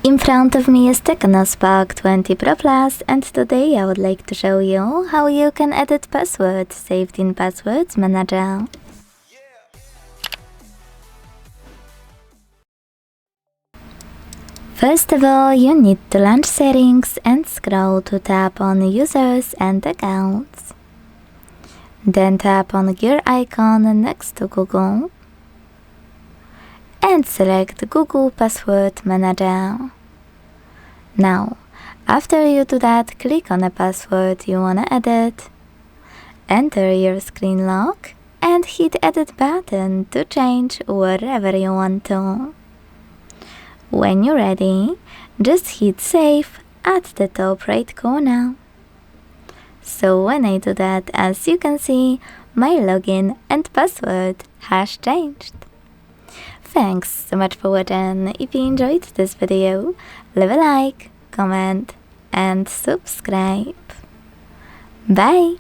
In front of me is TECNO Spark 20 Pro Plus, and today I would like to show you how you can edit passwords saved in Passwords Manager. First of all, you need to launch Settings and scroll to tap on Users and Accounts. Then tap on gear icon next to Google and select Google Password Manager. Now, after you do that, click on a password you wanna edit, enter your screen lock, and hit Edit button to change wherever you want to. When you're ready, just hit Save at the top right corner. So when I do that, as you can see, my login and password has changed. Thanks so much for watching. If you enjoyed this video, leave a like, comment and subscribe. Bye!